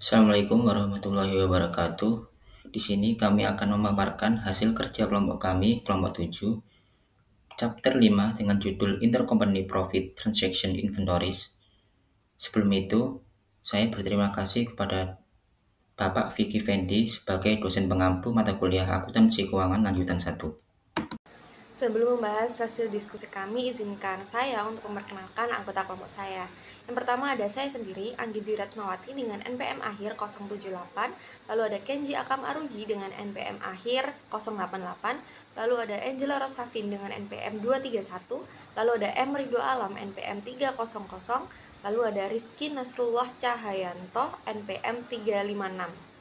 Assalamualaikum warahmatullahi wabarakatuh. Di sini kami akan memaparkan hasil kerja kelompok kami, kelompok 7, chapter 5 dengan judul Intercompany Profit Transaction Inventories. Sebelum itu, saya berterima kasih kepada Bapak Vicky Fendi sebagai dosen pengampu mata kuliah Akuntansi Keuangan lanjutan 1. Sebelum membahas hasil diskusi kami, izinkan saya untuk memperkenalkan anggota kelompok saya. Yang pertama ada saya sendiri, Anggi Dwi Ratsmawati dengan NPM akhir 078, lalu ada Kenji Akam Aruji dengan NPM akhir 088, lalu ada Angela Rosafin dengan NPM 231, lalu ada M. Ridho Alam NPM 300, lalu ada Rizky Nasrullah Cahayanto NPM 356.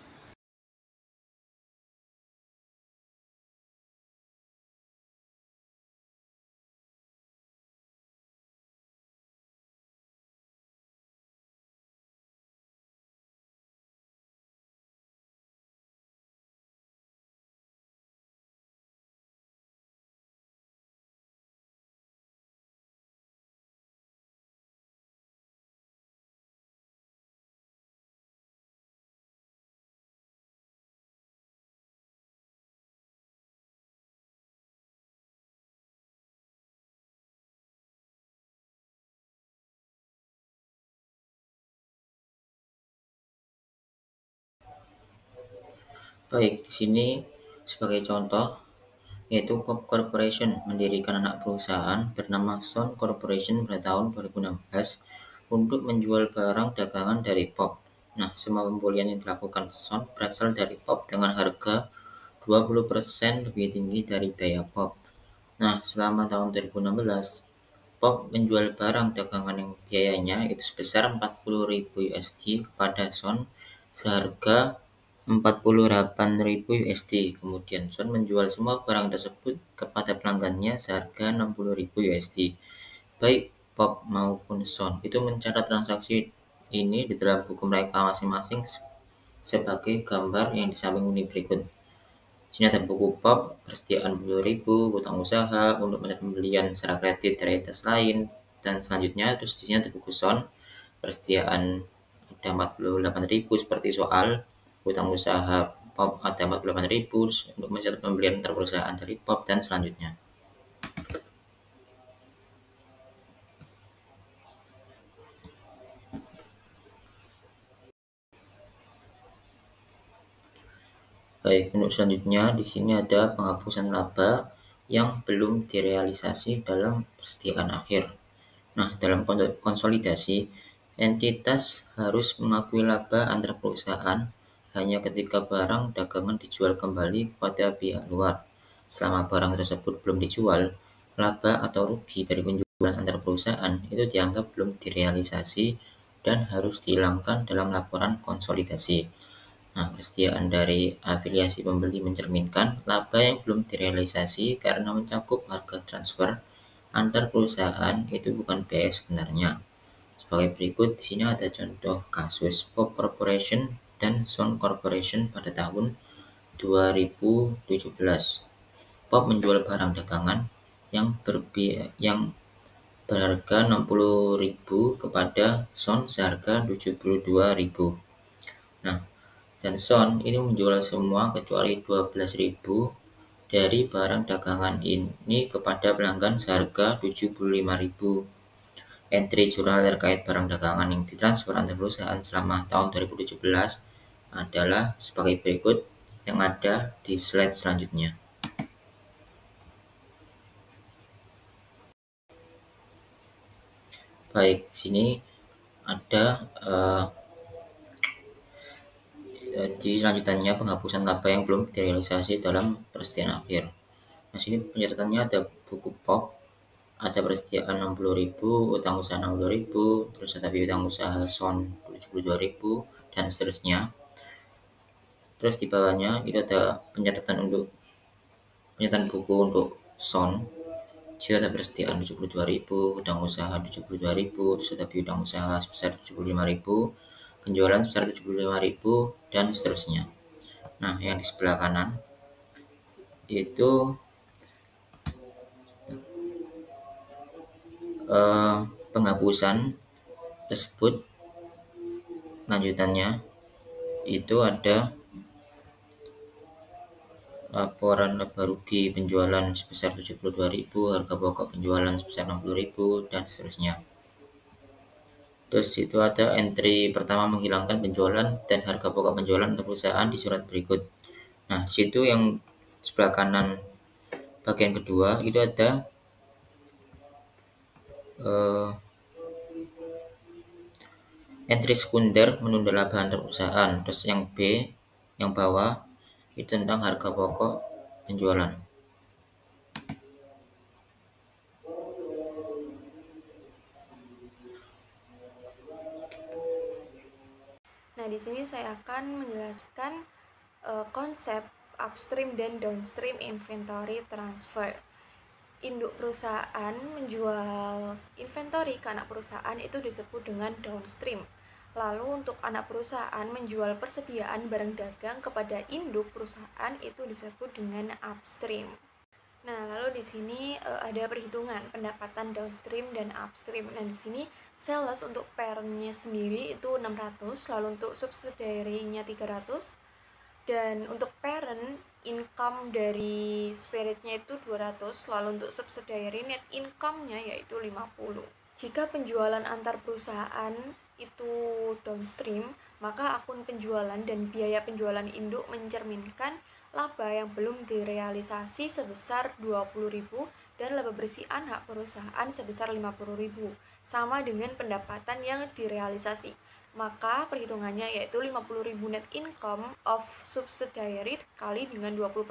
Baik, di sini sebagai contoh yaitu Pop Corporation mendirikan anak perusahaan bernama Son Corporation pada tahun 2016 untuk menjual barang dagangan dari Pop. Nah, semua pembelian yang dilakukan Son berasal dari Pop dengan harga 20% lebih tinggi dari biaya Pop. Nah, selama tahun 2016, Pop menjual barang dagangan yang biayanya itu sebesar 40.000 USD kepada Son seharga 48.000 USD. Kemudian Son menjual semua barang tersebut kepada pelanggannya seharga 60.000 USD. Baik Pop maupun Son itu mencatat transaksi ini di dalam buku mereka masing-masing sebagai gambar yang di samping ini berikut. Sini ada buku Pop, persediaan 10.000, utang usaha untuk mencatat pembelian secara kredit dari tas lain, dan selanjutnya terus di sini ada buku Son, persediaan ada 48.000 seperti soal, utang usaha Pop ada 48.000 untuk mencatat pembelian antar perusahaan dari Pop dan selanjutnya. Baik, untuk selanjutnya di sini ada penghapusan laba yang belum direalisasi dalam persediaan akhir. Nah, dalam konsolidasi, entitas harus mengakui laba antar perusahaan hanya ketika barang dagangan dijual kembali kepada pihak luar. Selama barang tersebut belum dijual, laba atau rugi dari penjualan antar perusahaan itu dianggap belum direalisasi dan harus dihilangkan dalam laporan konsolidasi. Nah, persediaan dari afiliasi pembeli mencerminkan laba yang belum direalisasi karena mencakup harga transfer antar perusahaan itu bukan biaya sebenarnya. Sebagai berikut, di sini ada contoh kasus Pop Corporation dan Son Corporation pada tahun 2017. Pop menjual barang dagangan yang berharga 60.000 kepada Son seharga 72.000. Nah, dan Son ini menjual semua kecuali 12.000 dari barang dagangan ini kepada pelanggan seharga 75.000. Entri jurnal terkait barang dagangan yang ditransfer antar perusahaan selama tahun 2017 adalah sebagai berikut yang ada di slide selanjutnya. Baik, sini ada di lanjutannya penghapusan laba yang belum direalisasi dalam persediaan akhir. Nah, sini pencatatannya ada buku Pop, ada persediaan 60.000, utang usaha 60.000, terus ada utang usaha Son 72.000 dan seterusnya. Terus di bawahnya itu ada penyataan buku untuk Son. Jika ada persediaan 72.000, utang usaha 72.000, terus ada utang usaha sebesar 75.000, penjualan sebesar 75.000 dan seterusnya. Nah, yang di sebelah kanan itu penghapusan tersebut lanjutannya itu ada laporan laba rugi penjualan sebesar 72.000, harga pokok penjualan sebesar 60.000, dan seterusnya. Terus itu ada entry pertama menghilangkan penjualan dan harga pokok penjualan untuk perusahaan di surat berikut. Nah, di situ yang sebelah kanan bagian kedua itu ada eh, entry sekunder menunda laba antar perusahaan. Terus yang B, yang bawah itu tentang harga pokok penjualan. Nah, di sini saya akan menjelaskan konsep upstream dan downstream inventory transfer. Induk perusahaan menjual inventory ke anak perusahaan itu disebut dengan downstream. Lalu untuk anak perusahaan menjual persediaan barang dagang kepada induk perusahaan itu disebut dengan upstream. Nah, lalu di sini ada perhitungan pendapatan downstream dan upstream. Nah, di sini sales untuk parent-nya sendiri itu 600, lalu untuk subsidiary-nya 300, dan untuk parent income dari spiritnya itu 200, lalu untuk subsidiary net income-nya yaitu 50. Jika penjualan antar perusahaan itu downstream, maka akun penjualan dan biaya penjualan induk mencerminkan laba yang belum direalisasi sebesar 20.000 dan laba bersih anak perusahaan sebesar 50.000, sama dengan pendapatan yang direalisasi. Maka perhitungannya yaitu 50.000 net income of subsidiary kali dengan 20%,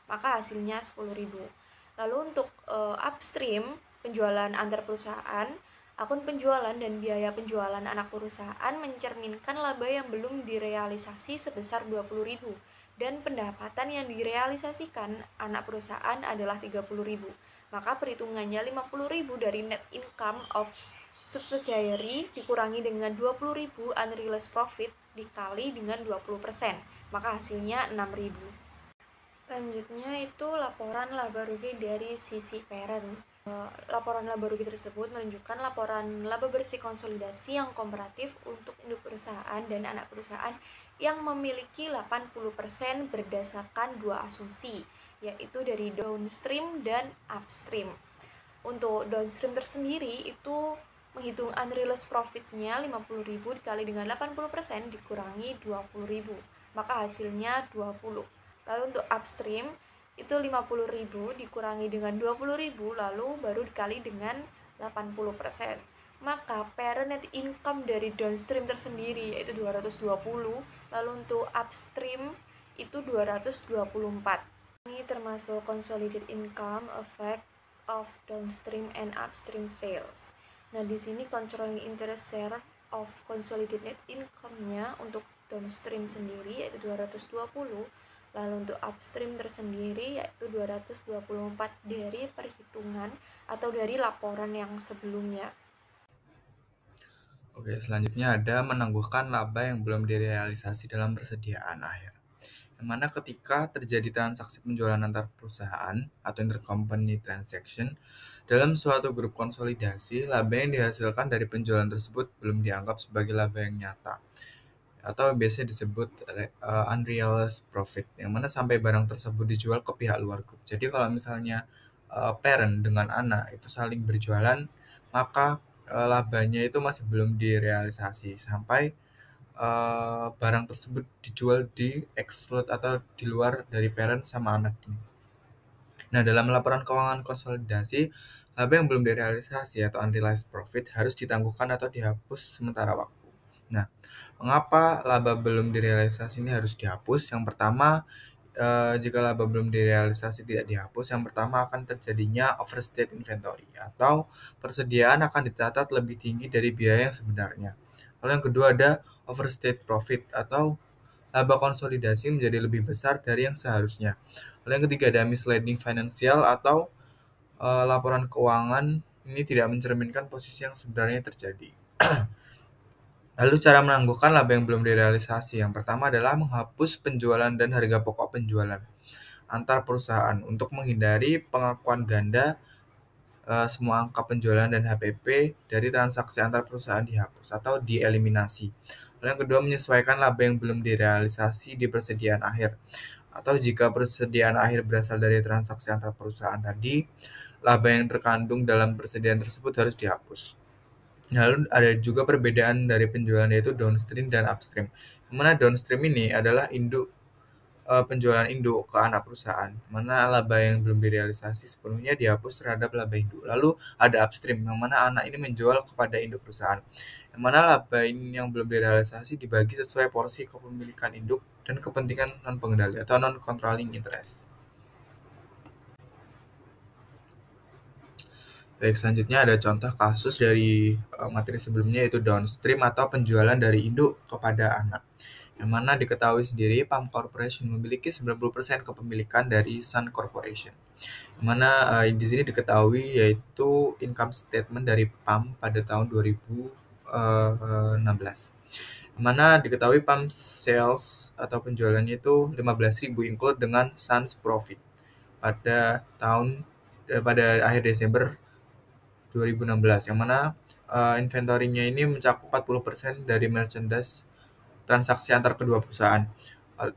maka hasilnya 10.000. Lalu untuk upstream penjualan antar perusahaan, akun penjualan dan biaya penjualan anak perusahaan mencerminkan laba yang belum direalisasi sebesar 20.000 dan pendapatan yang direalisasikan anak perusahaan adalah 30.000. Maka perhitungannya 50.000 dari net income of subsidiary dikurangi dengan 20.000 unrealized profit dikali dengan 20%, maka hasilnya 6.000. Selanjutnya itu laporan laba rugi dari sisi parent. Laporan laba rugi tersebut menunjukkan laporan laba bersih konsolidasi yang komparatif untuk induk perusahaan dan anak perusahaan yang memiliki 80% berdasarkan dua asumsi, yaitu dari downstream dan upstream. Untuk downstream tersendiri itu menghitung unrealized profit-nya 50.000 dikali dengan 80% dikurangi 20.000, maka hasilnya 20. Lalu untuk upstream itu 50.000 dikurangi dengan 20.000 lalu baru dikali dengan 80%. Maka parent net income dari downstream tersendiri yaitu 220, lalu untuk upstream itu 224. Ini termasuk consolidated income effect of downstream and upstream sales. Nah, di sini controlling interest share of consolidated net income-nya untuk downstream sendiri yaitu 220, lalu untuk upstream tersendiri yaitu 224 dari perhitungan atau dari laporan yang sebelumnya. Oke, selanjutnya ada menangguhkan laba yang belum direalisasi dalam persediaan akhir. Yang mana ketika terjadi transaksi penjualan antar perusahaan atau intercompany transaction dalam suatu grup konsolidasi, laba yang dihasilkan dari penjualan tersebut belum dianggap sebagai laba yang nyata atau biasanya disebut unrealized profit, yang mana sampai barang tersebut dijual ke pihak luar grup. Jadi kalau misalnya parent dengan anak itu saling berjualan, maka labanya itu masih belum direalisasi sampai barang tersebut dijual di exclude atau di luar dari parent sama anak ini. Nah, dalam laporan keuangan konsolidasi, laba yang belum direalisasi atau unrealized profit harus ditangguhkan atau dihapus sementara waktu. Nah, mengapa laba belum direalisasi ini harus dihapus? Yang pertama, jika laba belum direalisasi tidak dihapus, yang pertama akan terjadinya overstate inventory atau persediaan akan dicatat lebih tinggi dari biaya yang sebenarnya. Lalu yang kedua ada overstate profit atau laba konsolidasi menjadi lebih besar dari yang seharusnya. Lalu yang ketiga ada misleading financial atau laporan keuangan ini tidak mencerminkan posisi yang sebenarnya terjadi. Lalu cara menangguhkan laba yang belum direalisasi. Yang pertama adalah menghapus penjualan dan harga pokok penjualan antar perusahaan untuk menghindari pengakuan ganda. Semua angka penjualan dan HPP dari transaksi antar perusahaan dihapus atau dieliminasi. Lalu yang kedua, menyesuaikan laba yang belum direalisasi di persediaan akhir. Atau jika persediaan akhir berasal dari transaksi antar perusahaan tadi, laba yang terkandung dalam persediaan tersebut harus dihapus. Lalu ada juga perbedaan dari penjualan, yaitu downstream dan upstream. Yang mana downstream ini adalah penjualan induk ke anak perusahaan, mana laba yang belum direalisasi sepenuhnya dihapus terhadap laba induk. Lalu ada upstream, yang mana anak ini menjual kepada induk perusahaan, yang mana laba ini yang belum direalisasi dibagi sesuai porsi kepemilikan induk dan kepentingan non-pengendali atau non-controlling interest. Baik, selanjutnya ada contoh kasus dari materi sebelumnya, yaitu downstream atau penjualan dari induk kepada anak. Yang mana diketahui sendiri Palm Corporation memiliki 90% kepemilikan dari Sun Corporation. Yang mana di sini diketahui yaitu income statement dari Palm pada tahun 2016. Yang mana diketahui Palm sales atau penjualannya itu 15.000 include dengan Sun's profit pada akhir Desember 2016, yang mana inventory-nya ini mencakup 40% dari merchandise transaksi antar kedua perusahaan.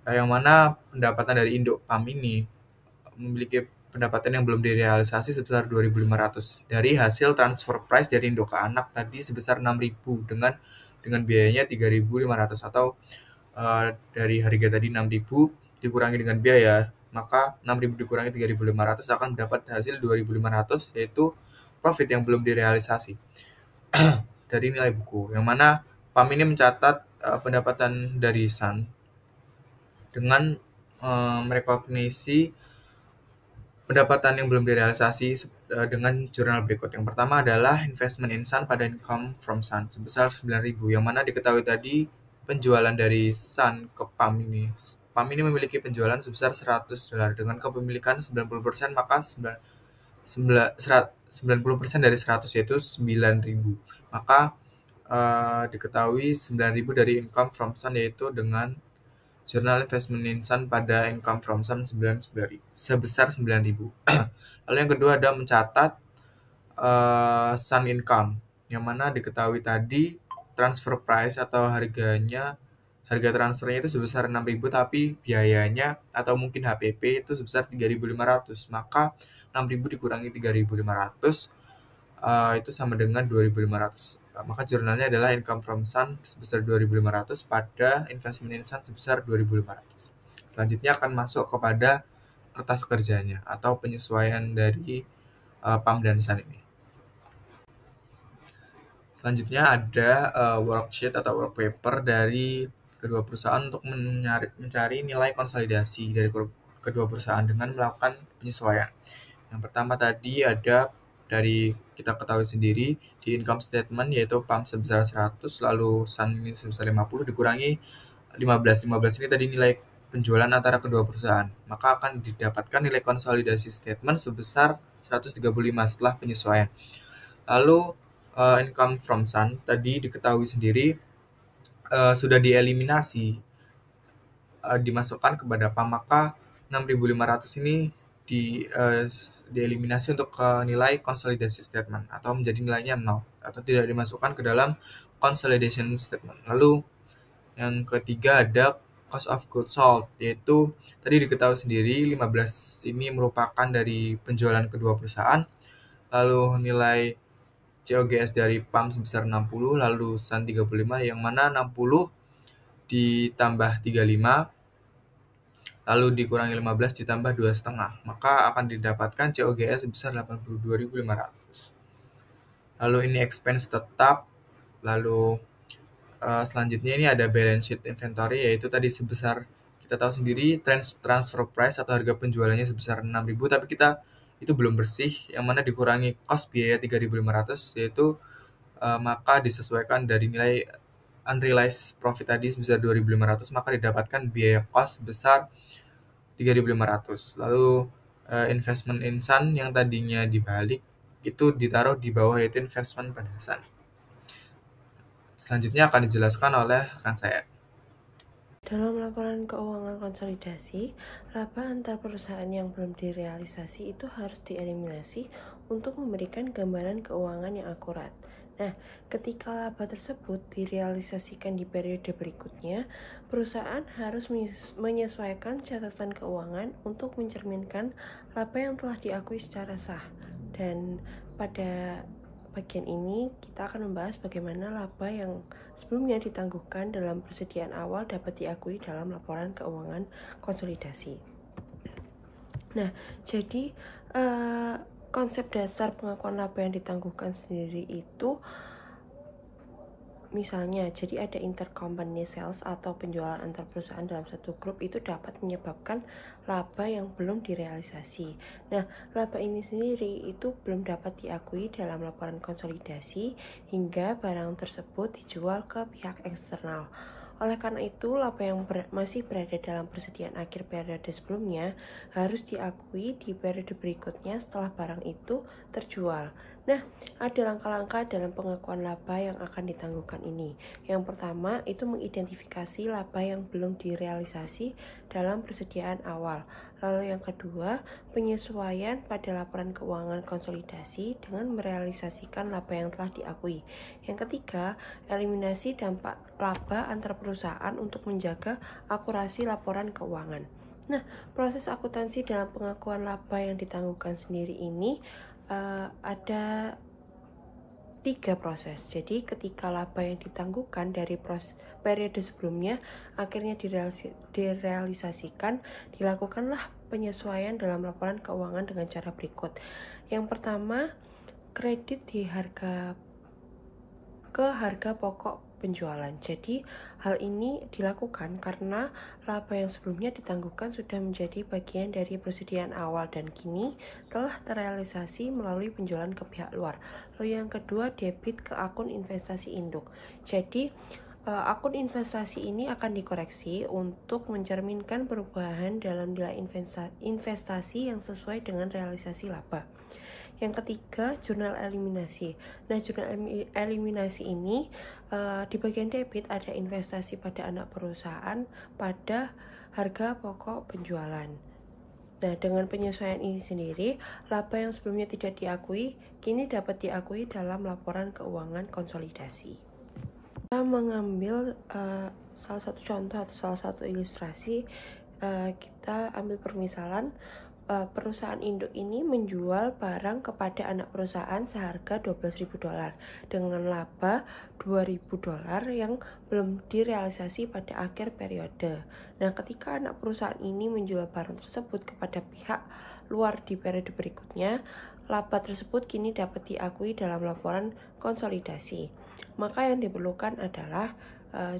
Yang mana pendapatan dari induk PAM ini memiliki pendapatan yang belum direalisasi sebesar 2.500 dari hasil transfer price dari induk ke anak tadi sebesar 6.000 dengan biayanya 3.500, atau dari harga tadi 6.000 dikurangi dengan biaya, maka 6.000 dikurangi 3.500 akan mendapat hasil 2.500, yaitu profit yang belum direalisasi dari nilai buku. Yang mana PAM ini mencatat pendapatan dari Sun dengan merekognisi pendapatan yang belum direalisasi dengan jurnal berikut. Yang pertama adalah investment in Sun pada income from Sun sebesar 9.000, yang mana diketahui tadi penjualan dari Sun ke PAM ini. PAM ini memiliki penjualan sebesar $100 dengan kepemilikan 90%, maka 90% dari 100 yaitu 9.000. Maka diketahui 9.000 dari income from Sun yaitu dengan jurnal investment in Sun pada income from Sun sebesar 9.000. Lalu yang kedua ada mencatat Sun income, yang mana diketahui tadi transfer price atau harga transfernya itu sebesar 6.000, tapi biayanya atau mungkin HPP itu sebesar 3.500. Maka 6.000 dikurangi 3.500 itu sama dengan 2.500. Maka jurnalnya adalah income from Sun sebesar 2.500 pada investment in Sun sebesar 2.500. Selanjutnya akan masuk kepada kertas kerjanya atau penyesuaian dari PAM dan Sun ini. Selanjutnya ada worksheet atau work paper dari kedua perusahaan untuk mencari nilai konsolidasi dari kedua perusahaan dengan melakukan penyesuaian. Yang pertama tadi ada dari kita ketahui sendiri di income statement, yaitu PAM sebesar 100, lalu Sun ini sebesar 50 dikurangi 15. 15 ini tadi nilai penjualan antara kedua perusahaan. Maka akan didapatkan nilai konsolidasi statement sebesar 135 setelah penyesuaian. Lalu income from Sun tadi diketahui sendiri sudah dieliminasi, dimasukkan kepada PAM, maka 6.500 ini dieliminasi untuk nilai consolidation statement atau menjadi nilainya 0 atau tidak dimasukkan ke dalam consolidation statement. Lalu yang ketiga ada cost of goods sold, yaitu tadi diketahui sendiri 15 ini merupakan dari penjualan kedua perusahaan. Lalu nilai COGS dari PAM sebesar 60, lalu Sun 35, yang mana 60 ditambah 35 lalu dikurangi 15 ditambah 2,5, maka akan didapatkan COGS sebesar 82.500. Lalu ini expense tetap. Lalu selanjutnya ini ada balance sheet inventory, yaitu tadi sebesar kita tahu sendiri transfer price atau harga penjualannya sebesar 6.000, tapi kita itu belum bersih, yang mana dikurangi cost biaya 3.500, yaitu maka disesuaikan dari nilai unrealized profit tadi sebesar 2.500, maka didapatkan biaya cost sebesar 3.500. Lalu investment in Sun yang tadinya dibalik itu ditaruh di bawah, yaitu investment pada Sun. Selanjutnya akan dijelaskan oleh rekan saya. Dalam laporan keuangan konsolidasi, laba antar perusahaan yang belum direalisasi itu harus dieliminasi untuk memberikan gambaran keuangan yang akurat. Nah, ketika laba tersebut direalisasikan di periode berikutnya, perusahaan harus menyesuaikan catatan keuangan untuk mencerminkan laba yang telah diakui secara sah. Dan pada bagian ini kita akan membahas bagaimana laba yang sebelumnya ditangguhkan dalam persediaan awal dapat diakui dalam laporan keuangan konsolidasi. Nah, jadi konsep dasar pengakuan laba yang ditangguhkan sendiri itu misalnya, jadi ada intercompany sales atau penjualan antar perusahaan dalam satu grup itu dapat menyebabkan laba yang belum direalisasi. Nah, laba ini sendiri itu belum dapat diakui dalam laporan konsolidasi hingga barang tersebut dijual ke pihak eksternal. Oleh karena itu, laba yang masih berada dalam persediaan akhir periode sebelumnya harus diakui di periode berikutnya setelah barang itu terjual. Nah, ada langkah-langkah dalam pengakuan laba yang akan ditangguhkan ini. Yang pertama, itu mengidentifikasi laba yang belum direalisasi dalam persediaan awal. Lalu yang kedua, penyesuaian pada laporan keuangan konsolidasi dengan merealisasikan laba yang telah diakui. Yang ketiga, eliminasi dampak laba antar perusahaan untuk menjaga akurasi laporan keuangan. Nah, proses akuntansi dalam pengakuan laba yang ditangguhkan sendiri ini ada 3 proses. Jadi ketika laba yang ditangguhkan dari periode sebelumnya akhirnya direalisasikan, dilakukanlah penyesuaian dalam laporan keuangan dengan cara berikut. Yang pertama, kredit di harga pokok penjualan. Jadi hal ini dilakukan karena laba yang sebelumnya ditangguhkan sudah menjadi bagian dari persediaan awal dan kini telah terrealisasi melalui penjualan ke pihak luar. Lalu yang kedua, debit ke akun investasi induk. Jadi akun investasi ini akan dikoreksi untuk mencerminkan perubahan dalam nilai investasi yang sesuai dengan realisasi laba. Yang ketiga, jurnal eliminasi. Nah, jurnal eliminasi ini di bagian debit ada investasi pada anak perusahaan pada harga pokok penjualan. Nah, dengan penyesuaian ini sendiri, laba yang sebelumnya tidak diakui, kini dapat diakui dalam laporan keuangan konsolidasi. Kita mengambil salah satu contoh atau salah satu ilustrasi, kita ambil permisalan perusahaan induk ini menjual barang kepada anak perusahaan seharga $12.000 dengan laba $2.000 yang belum direalisasi pada akhir periode. Nah, ketika anak perusahaan ini menjual barang tersebut kepada pihak luar di periode berikutnya, laba tersebut kini dapat diakui dalam laporan konsolidasi. Maka yang diperlukan adalah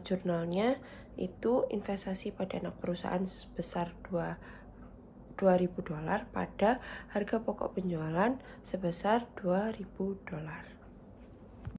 jurnalnya itu investasi pada anak perusahaan sebesar $2.000 pada harga pokok penjualan sebesar $2.000.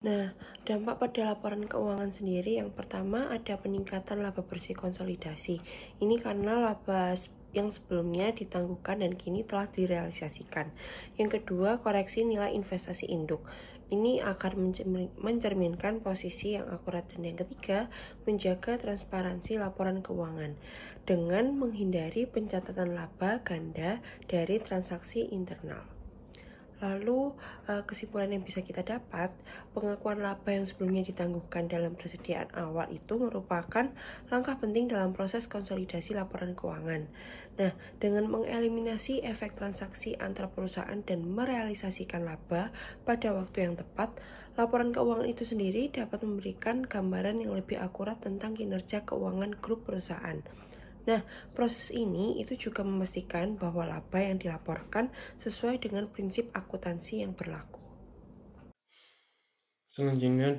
Nah, dampak pada laporan keuangan sendiri yang pertama ada peningkatan laba bersih konsolidasi. Ini karena laba yang sebelumnya ditangguhkan dan kini telah direalisasikan. Yang kedua, koreksi nilai investasi induk. Ini akan mencerminkan posisi yang akurat. Dan yang ketiga, menjaga transparansi laporan keuangan dengan menghindari pencatatan laba ganda dari transaksi internal. Lalu kesimpulan yang bisa kita dapat, pengakuan laba yang sebelumnya ditangguhkan dalam persediaan awal itu merupakan langkah penting dalam proses konsolidasi laporan keuangan. Nah, dengan mengeliminasi efek transaksi antar perusahaan dan merealisasikan laba pada waktu yang tepat, laporan keuangan itu sendiri dapat memberikan gambaran yang lebih akurat tentang kinerja keuangan grup perusahaan. Nah, proses ini itu juga memastikan bahwa laba yang dilaporkan sesuai dengan prinsip akuntansi yang berlaku. Selanjutnya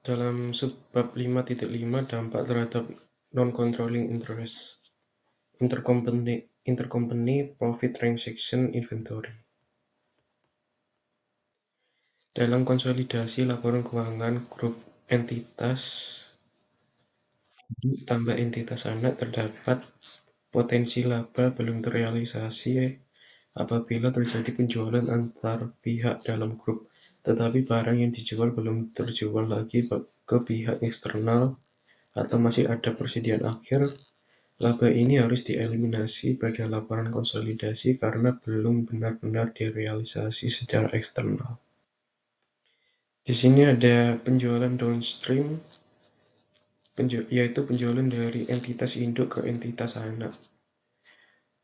dalam subbab 5.5 dampak terhadap non-controlling interest, intercompany profit transaction inventory. Dalam konsolidasi laporan keuangan grup entitas tambah entitas anak terdapat potensi laba belum terrealisasi apabila terjadi penjualan antar pihak dalam grup, tetapi barang yang dijual belum terjual lagi ke pihak eksternal atau masih ada persediaan akhir. Laba ini harus dieliminasi pada laporan konsolidasi karena belum benar-benar direalisasi secara eksternal. Di sini ada penjualan downstream, yaitu penjualan dari entitas induk ke entitas anak.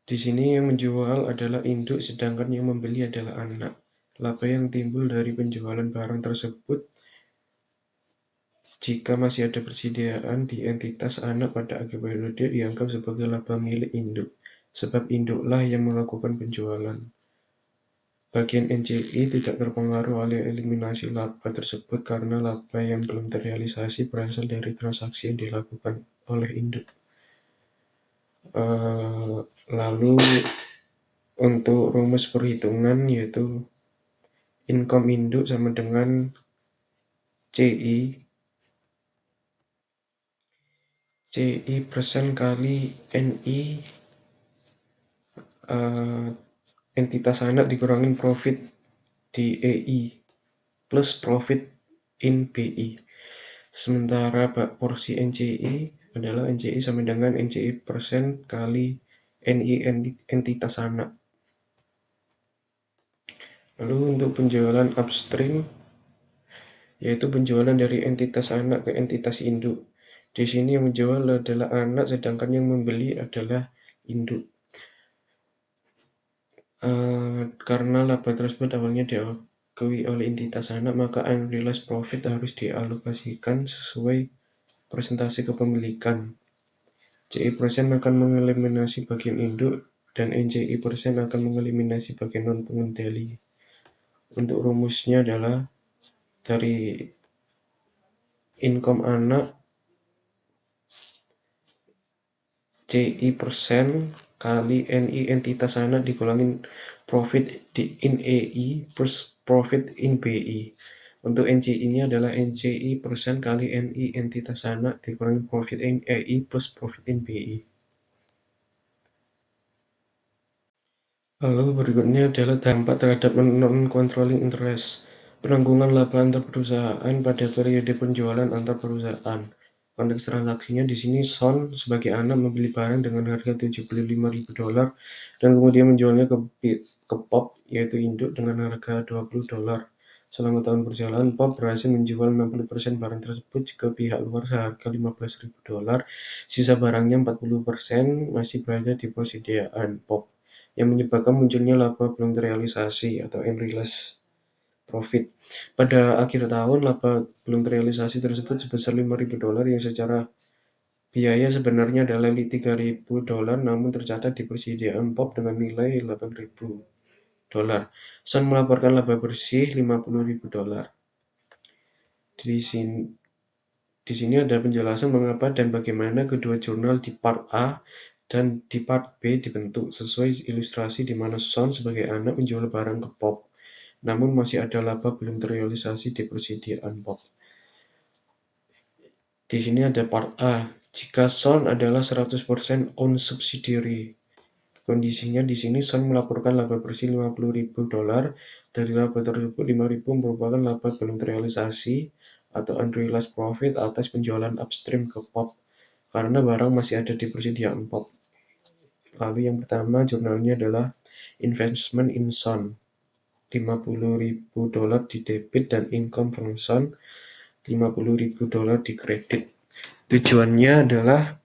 Di sini yang menjual adalah induk, sedangkan yang membeli adalah anak. Laba yang timbul dari penjualan barang tersebut jika masih ada persediaan di entitas anak pada akhir periode dianggap sebagai laba milik induk, sebab induklah yang melakukan penjualan. Bagian NCI tidak terpengaruh oleh eliminasi laba tersebut karena laba yang belum terrealisasi berasal dari transaksi yang dilakukan oleh induk. Lalu untuk rumus perhitungan yaitu income induk sama dengan CI persen kali NI entitas anak dikurangin profit di EI plus profit in BI. Sementara porsi NCI adalah NCI sama dengan NCI persen kali NI entitas anak. Lalu untuk penjualan upstream, yaitu penjualan dari entitas anak ke entitas induk. Di sini yang menjual adalah anak, sedangkan yang membeli adalah induk. Karena laba tersebut awalnya diakui oleh entitas anak, maka unrealized profit harus dialokasikan sesuai persentase kepemilikan. CI persen akan mengeliminasi bagian induk, dan NCI persen akan mengeliminasi bagian non-pengendali. Untuk rumusnya adalah dari income anak CI persen kali NI entitas anak dikurangin profit in EI plus profit in BI. Untuk NCI-nya adalah NCI persen kali NI entitas anak dikurangi profit in EI plus profit in BI. Lalu berikutnya adalah dampak terhadap non-controlling interest. Penanggungan laba antar perusahaan pada periode penjualan antar perusahaan. Konteks transaksinya di sini Son sebagai anak membeli barang dengan harga $75.000 dan kemudian menjualnya ke Pop yaitu induk dengan harga $20. Selama tahun perjalanan, Pop berhasil menjual 60% barang tersebut ke pihak luar seharga $15.000. Sisa barangnya 40% masih berada di persediaan Pop, yang menyebabkan munculnya laba belum terrealisasi atau unrealized profit. Pada akhir tahun, laba belum terrealisasi tersebut sebesar $5.000 yang secara biaya sebenarnya adalah $3.000, namun tercatat di persediaan Pop dengan nilai $8.000. Sun melaporkan laba bersih $50.000. Di sini ada penjelasan mengapa dan bagaimana kedua jurnal di part A dan di part B dibentuk, sesuai ilustrasi di mana Son sebagai anak menjual barang ke Pop, namun masih ada laba belum terrealisasi di persediaan Pop. Di sini ada part A. Jika Son adalah 100% owned subsidiary, kondisinya di sini Son melaporkan laba bersih $50.000. Dari laba tersebut, $5.000 merupakan laba belum terrealisasi atau unrealized profit atas penjualan upstream ke Pop, karena barang masih ada di persediaan Pop. Lalu yang pertama jurnalnya adalah investment in Son, $50.000 di debit dan income from Son, $50.000 di kredit. Tujuannya adalah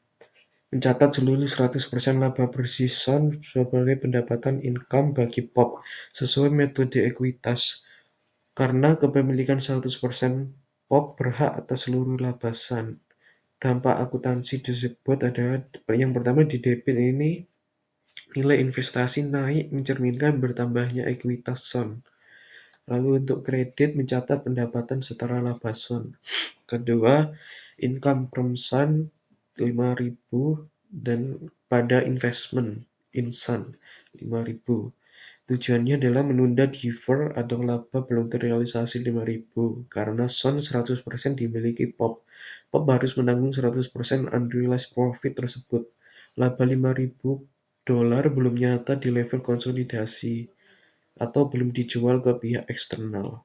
mencatat seluruh 100% laba bersih Son sebagai pendapatan income bagi Pop sesuai metode ekuitas. Karena kepemilikan 100% Pop berhak atas seluruh laba Son. Dampak akuntansi tersebut adalah yang pertama di debit ini nilai investasi naik mencerminkan bertambahnya ekuitas Son. Lalu untuk kredit mencatat pendapatan setara laba Son. Kedua, income from Son $5.000 dan pada investment in Son $5.000. Tujuannya adalah menunda defer atau laba belum terrealisasi $5.000 karena Son 100% dimiliki Pop. Pop harus menanggung 100% unrealized profit tersebut. Laba $5.000 belum nyata di level konsolidasi atau belum dijual ke pihak eksternal.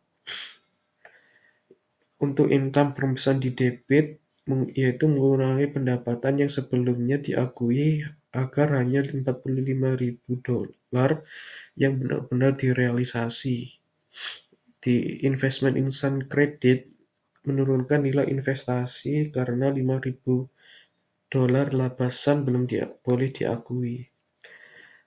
Untuk income from Son di debit, yaitu mengurangi pendapatan yang sebelumnya diakui agar hanya $45.000 yang benar-benar direalisasi. di investment insan kredit menurunkan nilai investasi karena $5.000 laba Sun belum boleh diakui.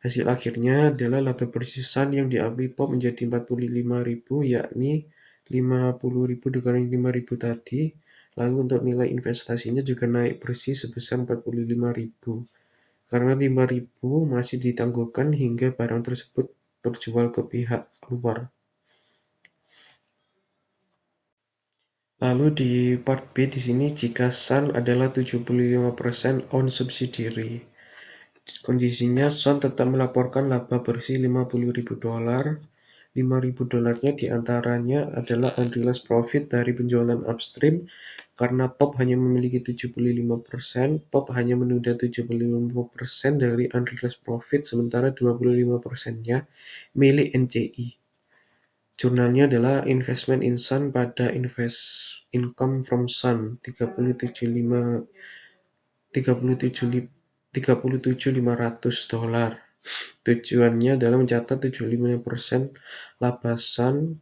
Hasil akhirnya adalah laba bersih Sun yang diakui POP menjadi 45.000, yakni 50.000 dikurangi 5.000 tadi. Lalu untuk nilai investasinya juga naik bersih sebesar 45.000. Karena 5.000 masih ditangguhkan hingga barang tersebut terjual ke pihak luar. Lalu di part B di sini jika Sun adalah 75% owned subsidiary. Kondisinya Sun tetap melaporkan laba bersih $50.000. $5.000 diantaranya adalah unrealized profit dari penjualan upstream karena POP hanya memiliki 75%, POP hanya menunda 75% dari unrealized profit sementara 25%-nya milik NCI. Jurnalnya adalah investment in Sun pada income from Sun $37.500. Tujuannya adalah mencatat 75% laba Sun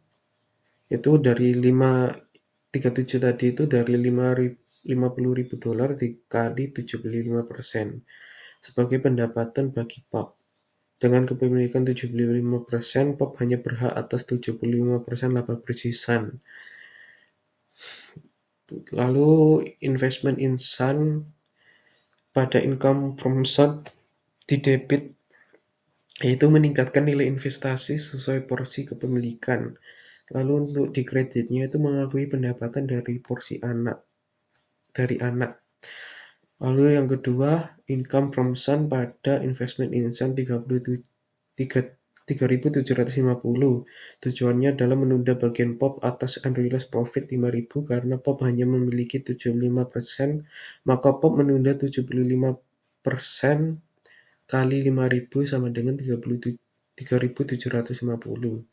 itu dari 37 tadi itu dari $50.000 dikali 75% sebagai pendapatan bagi POP. Dengan kepemilikan 75%, POP hanya berhak atas 75% laba bersih Sun. Lalu investment in Sun pada income from Sun didebit, yaitu meningkatkan nilai investasi sesuai porsi kepemilikan. Lalu untuk di kreditnya itu mengakui pendapatan dari porsi anak. Lalu yang kedua, income from Sun pada investment in Sun 3.750. Tujuannya adalah menunda bagian POP atas unrealized profit 5.000 karena POP hanya memiliki 75%, maka POP menunda 75% kali 5.000 sama dengan 3.750.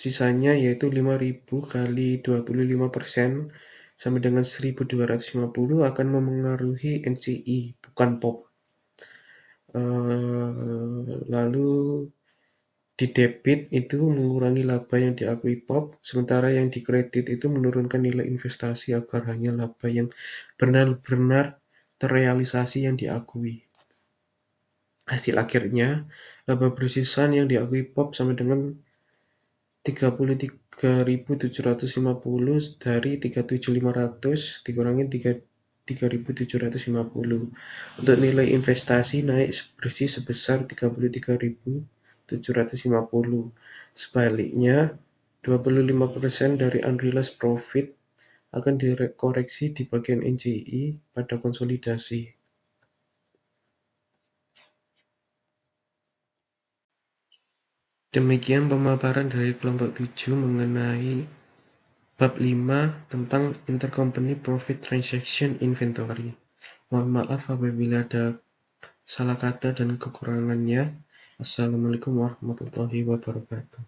Sisanya yaitu 5.000 kali 25% sama dengan 1.250 akan memengaruhi NCI, bukan POP. Lalu di debit itu mengurangi laba yang diakui POP, sementara yang dikredit itu menurunkan nilai investasi agar hanya laba yang benar-benar terrealisasi yang diakui. Hasil akhirnya, laba bersih Sun yang diakui POP sama dengan 33.750 dari 37.500 dikurangi 3.750. Untuk nilai investasi naik bersih sebesar 33.750. Sebaliknya, 25% dari unrealized profit akan dikoreksi di bagian NCI pada konsolidasi. Demikian pemaparan dari kelompok 7 mengenai bab 5 tentang intercompany profit transaction inventory. Mohon maaf apabila ada salah kata dan kekurangannya. Assalamualaikum warahmatullahi wabarakatuh.